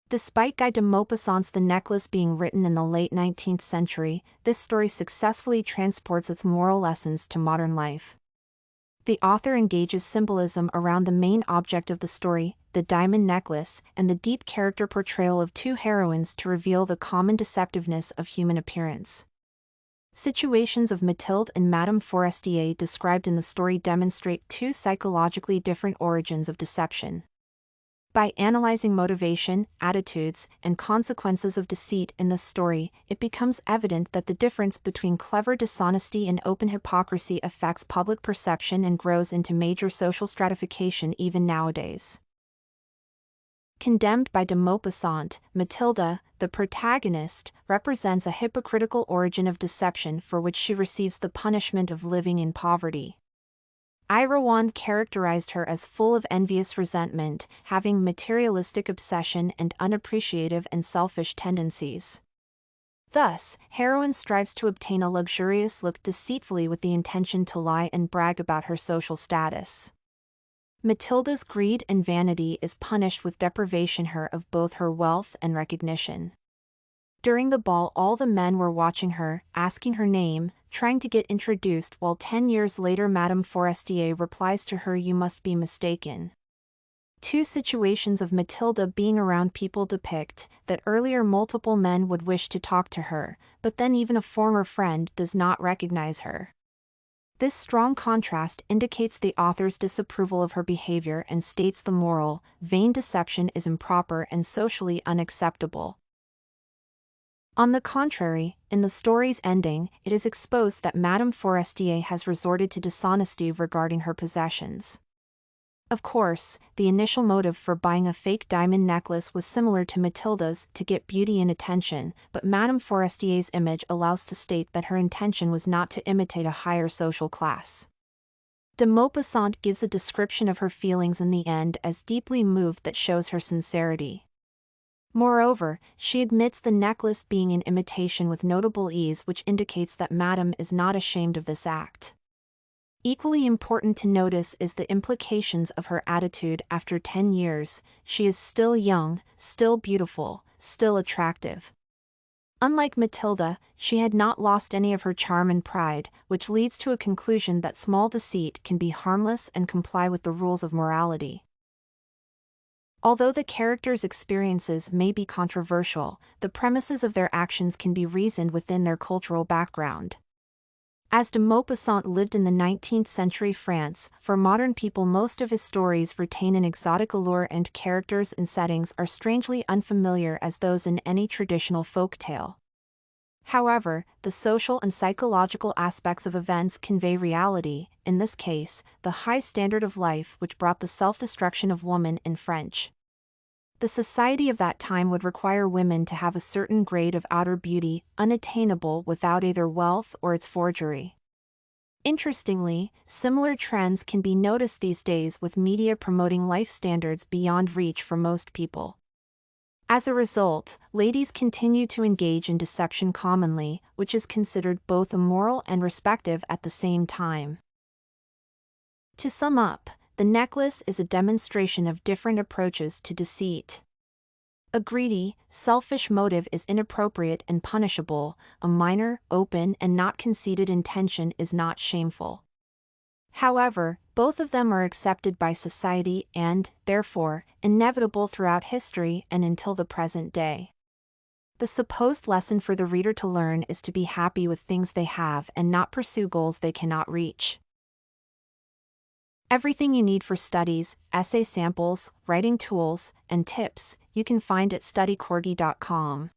Despite Guy de Maupassant's The Necklace being written in the late 19th century, this story successfully transports its moral lessons to modern life. The author engages symbolism around the main object of the story, the diamond necklace, and the deep character portrayal of two heroines to reveal the common deceptiveness of human appearance. Situations of Mathilde and Madame Forestier described in the story demonstrate two psychologically different origins of deception. By analyzing motivation, attitudes, and consequences of deceit in this story, it becomes evident that the difference between clever dishonesty and open hypocrisy affects public perception and grows into major social stratification even nowadays. Condemned by de Maupassant, Mathilde, the protagonist, represents a hypocritical origin of deception for which she receives the punishment of living in poverty. Irawan characterized her as full of envious resentment, having materialistic obsession and unappreciative and selfish tendencies. Thus, heroine strives to obtain a luxurious look deceitfully with the intention to lie and brag about her social status. Mathilde's greed and vanity is punished with deprivation her of both her wealth and recognition. During the ball, all the men were watching her, asking her name, trying to get introduced, while 10 years later Madame Forestier replies to her, "You must be mistaken." Two situations of Mathilde being around people depict that earlier multiple men would wish to talk to her, but then even a former friend does not recognize her. This strong contrast indicates the author's disapproval of her behavior and states the moral, vain deception is improper and socially unacceptable. On the contrary, in the story's ending, it is exposed that Madame Forestier has resorted to dishonesty regarding her possessions. Of course, the initial motive for buying a fake diamond necklace was similar to Mathilde's, to get beauty and attention, but Madame Forestier's image allows to state that her intention was not to imitate a higher social class. De Maupassant gives a description of her feelings in the end as deeply moved that shows her sincerity. Moreover, she admits the necklace being an imitation with notable ease, which indicates that Madame is not ashamed of this act. Equally important to notice is the implications of her attitude after 10 years. She is still young, still beautiful, still attractive. Unlike Mathilde, she had not lost any of her charm and pride, which leads to a conclusion that small deceit can be harmless and comply with the rules of morality. Although the characters' experiences may be controversial, the premises of their actions can be reasoned within their cultural background. As de Maupassant lived in the 19th century France, for modern people most of his stories retain an exotic allure and characters and settings are strangely unfamiliar as those in any traditional folk tale. However, the social and psychological aspects of events convey reality, in this case, the high standard of life which brought the self-destruction of woman in French. The society of that time would require women to have a certain grade of outer beauty, unattainable without either wealth or its forgery. Interestingly, similar trends can be noticed these days with media promoting life standards beyond reach for most people. As a result, ladies continue to engage in deception commonly, which is considered both immoral and respective at the same time. To sum up, the necklace is a demonstration of different approaches to deceit. A greedy, selfish motive is inappropriate and punishable, a minor, open and not conceited intention is not shameful. However, both of them are accepted by society and, therefore, inevitable throughout history and until the present day. The supposed lesson for the reader to learn is to be happy with things they have and not pursue goals they cannot reach. Everything you need for studies, essay samples, writing tools, and tips, you can find at studycorgi.com.